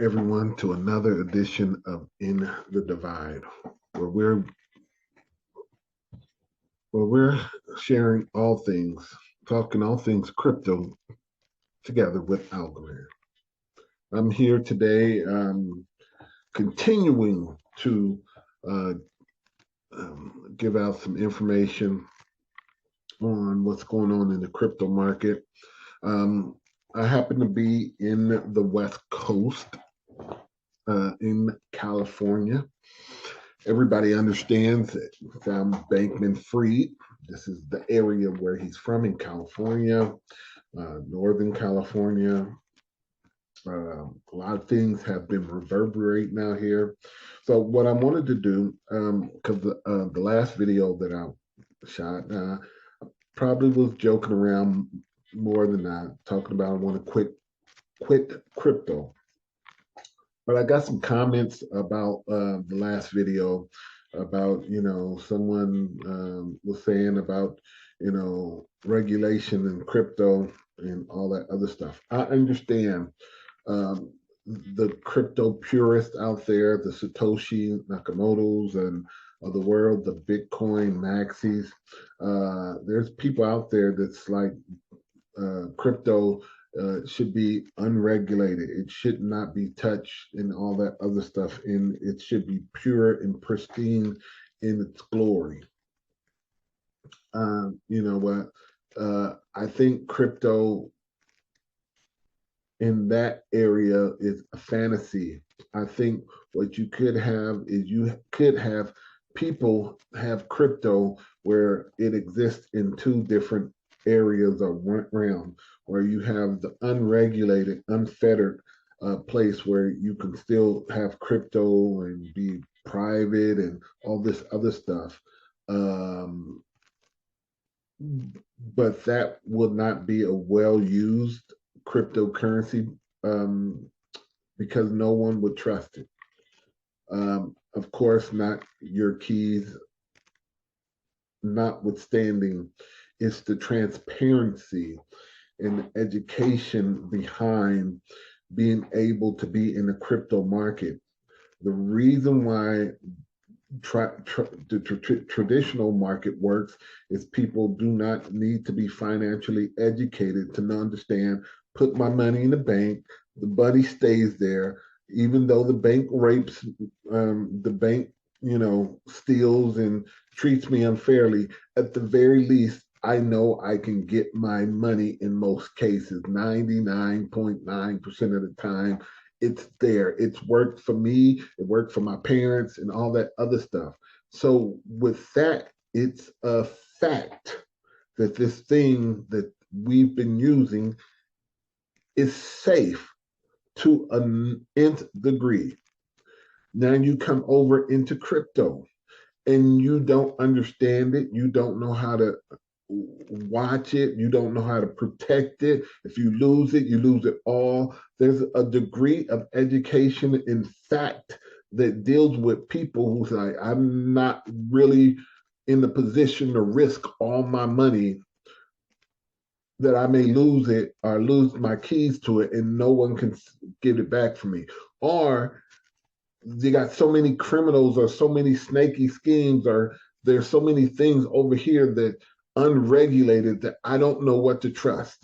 everyone to another edition of In the Divide, where we're sharing all things, talking all things crypto together with Algo. I'm here today, continuing to uh, give out some information on what's going on in the crypto market. Um, I happen to be in the West Coast, in California. Everybody understands that Sam Bankman Fried. This is the area where he's from in California, Northern California. A lot of things have been reverberating out here. So what I wanted to do, because the last video that I shot, probably was joking around more than not, talking about I want to quit crypto. But I got some comments about the last video about, someone was saying about, regulation and crypto and all that other stuff. I understand um, the crypto purists out there, the Satoshi Nakamoto's and of the world, the Bitcoin maxis. There's people out there that's like crypto should be unregulated. It should not be touched and all that other stuff. And it should be pure and pristine in its glory. You know what? I think crypto in that area is a fantasy. I think what you could have is you could have people have crypto where it exists in two different areas or realm, where you have the unregulated, unfettered place where you can still have crypto and be private and all this other stuff. Um, but that would not be a well used cryptocurrency because no one would trust it. Of course, not your keys, notwithstanding, it's the transparency and the education behind being able to be in the crypto market. The reason why the traditional market works is people do not need to be financially educated to understand, put my money in the bank, the money stays there, even though the bank rapes, the bank, steals and treats me unfairly. At the very least, I know I can get my money in most cases, 99.9% of the time. It's there. It's worked for me. It worked for my parents and all that other stuff. So with that, it's a fact that this thing that we've been using is safe to an nth degree. Now you come over into crypto and you don't understand it. You don't know how to watch it. You don't know how to protect it. If you lose it, you lose it all. There's a degree of education, in fact, that deals with people who say, I'm not really in the position to risk all my money that I may lose it or lose my keys to it and no one can give it back for me. Or you got so many criminals or so many snaky schemes or there's so many things over here that unregulated that I don't know what to trust.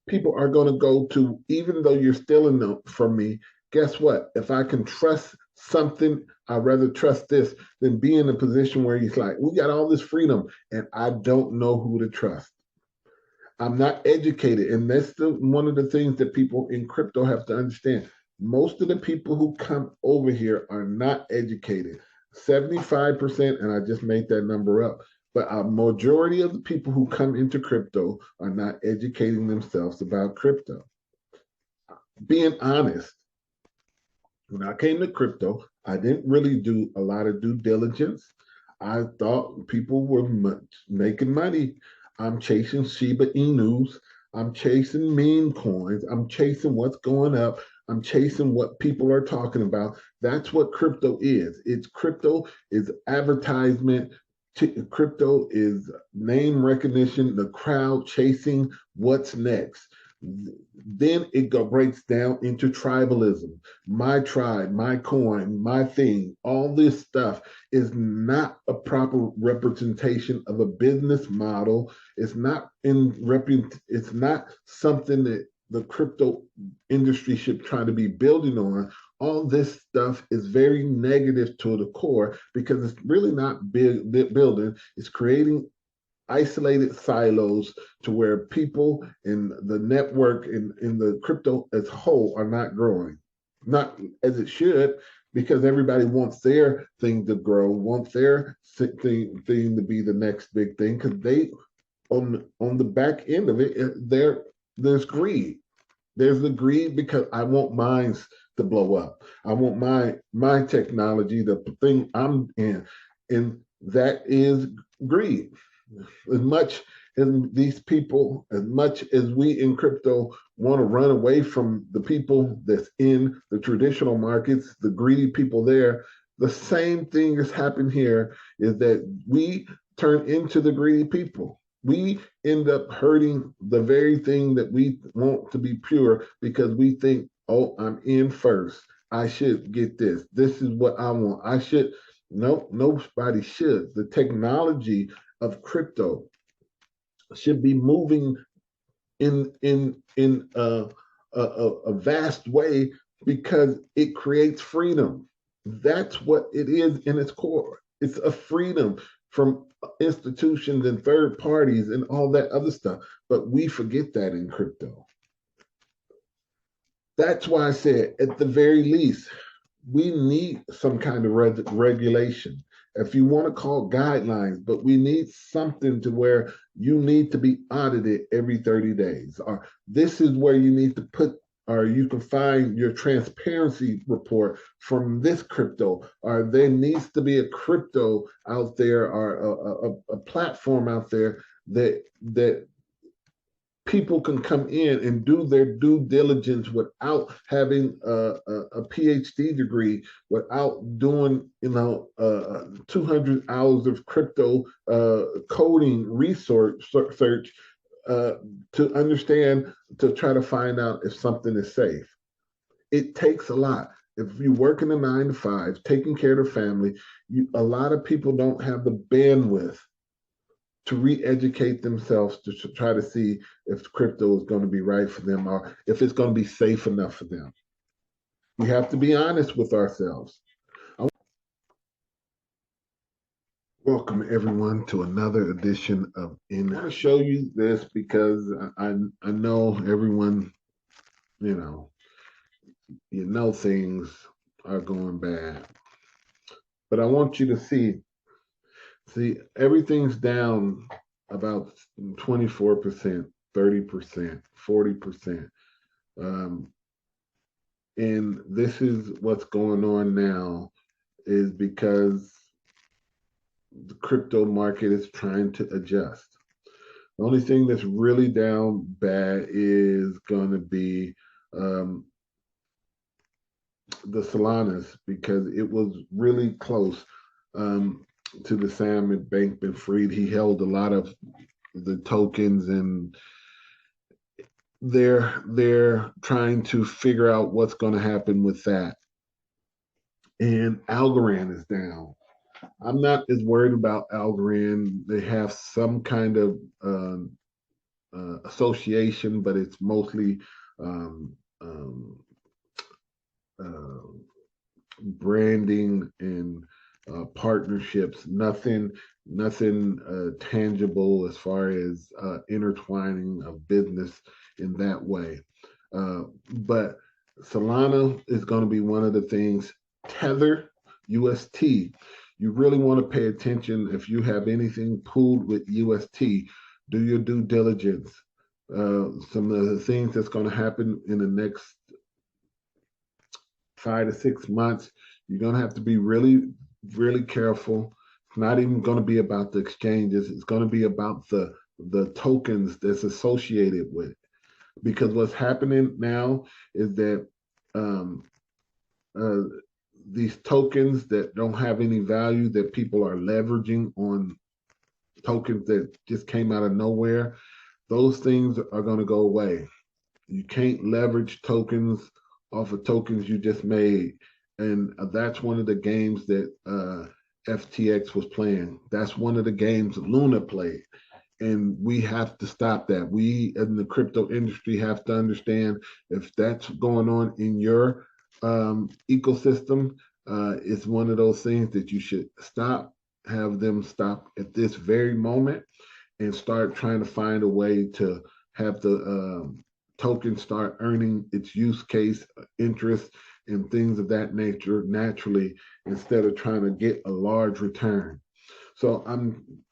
People are going to go to, even though you're stealing them from me, guess what? If I can trust something, I'd rather trust this than be in a position where he's like, we got all this freedom and I don't know who to trust. I'm not educated. And that's one of the things that people in crypto have to understand. Most of the people who come over here are not educated. 75%, and I just made that number up, but a majority of the people who come into crypto are not educating themselves about crypto. Being honest, when I came to crypto, I didn't really do a lot of due diligence. I thought people were making money. I'm chasing Shiba Inus. I'm chasing meme coins. I'm chasing what's going up. I'm chasing what people are talking about. That's what crypto is. It's crypto is advertisement. Crypto is name recognition, the crowd chasing what's next. Then it breaks down into tribalism. My tribe, my coin, my thing. All this stuff is not a proper representation of a business model. It's not it's not something that the crypto industry should try to be building on. All this stuff is very negative to the core because it's really not building. It's creating isolated silos to where people in the network in the crypto as a whole are not growing, not as it should, because everybody wants their thing to grow, wants their thing to be the next big thing, because they on the back end of it, there's greed. There's the greed because I want mine to blow up. I want my technology, the thing I'm in, and that is greed. As much as these people, as much as we in crypto want to run away from the people that's in the traditional markets, the greedy people there, the same thing that's happened here is that we turn into the greedy people. We end up hurting the very thing that we want to be pure because we think, oh, I'm in first. I should get this. This is what I want. I should. No, nobody should. The technology of crypto should be moving in a vast way because it creates freedom. That's what it is in its core. It's a freedom from institutions and third parties and all that other stuff. But we forget that in crypto. That's why I said, at the very least, we need some kind of regulation. If you want to call guidelines, but we need something to where you need to be audited every 30 days, or this is where you need to put, or you can find your transparency report from this crypto, or there needs to be a crypto out there, or a platform out there that people can come in and do their due diligence without having a PhD degree, without doing 200 hours of crypto coding research search to understand, to try to find out if something is safe. It takes a lot. If you work in a 9 to 5, taking care of the family, a lot of people don't have the bandwidth to re-educate themselves to try to see if crypto is going to be right for them or if it's going to be safe enough for them. We have to be honest with ourselves. Welcome everyone to another edition of In. I want to show you this because I know everyone, you know things are going bad, but I want you to see everything's down about 24%, 30%, 40%. And this is what's going on now, is because the crypto market is trying to adjust. The only thing that's really down bad is going to be the Solanas, because it was really close to the Sam Bankman-Fried. He held a lot of the tokens, and they're trying to figure out what's going to happen with that. And Algorand is down. I'm not as worried about Algorand. They have some kind of association, but it's mostly um, um, uh, branding and partnerships. Nothing tangible as far as intertwining of business in that way. But Solana is going to be one of the things. Tether, UST. You really want to pay attention if you have anything pooled with UST. Do your due diligence. Some of the things that's going to happen in the next 5 to 6 months, you're going to have to be really, really careful. It's not even going to be about the exchanges. It's going to be about the tokens that's associated with it. Because what's happening now is that um, uh, these tokens that don't have any value, that people are leveraging on tokens that just came out of nowhere, those things are going to go away. You can't leverage tokens off of tokens you just made. And that's one of the games that FTX was playing. That's one of the games Luna played. And we have to stop that. We in the crypto industry have to understand if that's going on in your ecosystem, it's one of those things that you should stop, have them stop at this very moment and start trying to find a way to have the token start earning its use case interest and things of that nature naturally instead of trying to get a large return. So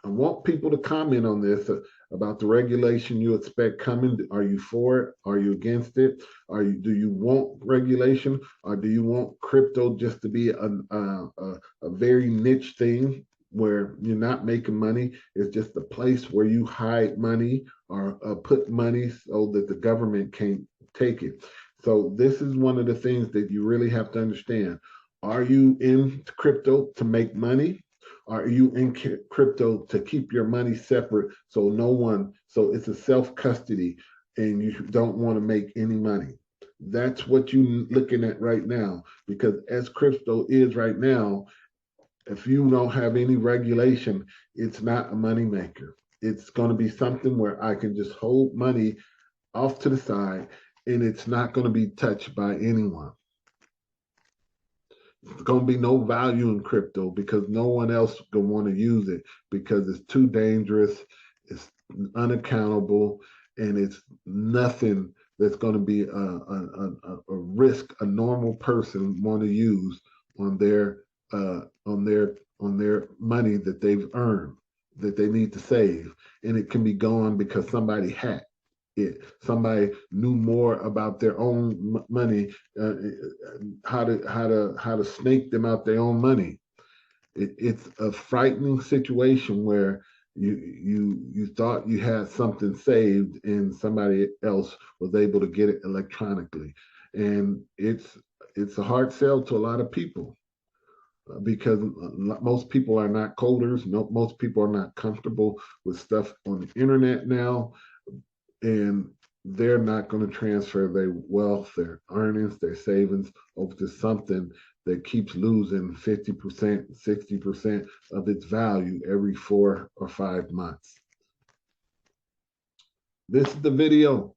I want people to comment on this about the regulation you expect coming. Are you for it? Are you against it? Do you want regulation, or do you want crypto just to be a very niche thing where you're not making money? It's just a place where you hide money or put money so that the government can't take it. So this is one of the things that you really have to understand. Are you in crypto to make money? Are you in crypto to keep your money separate so so it's a self custody and you don't want to make any money? That's what you're looking at right now, because as crypto is right now, if you don't have any regulation, it's not a money maker. It's going to be something where I can just hold money off to the side and it's not going to be touched by anyone. There's going to be no value in crypto because no one else going to want to use it because it's too dangerous, it's unaccountable, and it's nothing that's going to be a risk a normal person want to use on their on their money that they've earned that they need to save, and it can be gone because somebody hacked it. Somebody knew more about their own money, how to snake them out their own money. It's a frightening situation where you thought you had something saved and somebody else was able to get it electronically, and it's a hard sell to a lot of people because most people are not coders. No, most people are not comfortable with stuff on the internet now, and they're not going to transfer their wealth, their earnings, their savings over to something that keeps losing 50%, 60% of its value every 4 or 5 months. This is the video.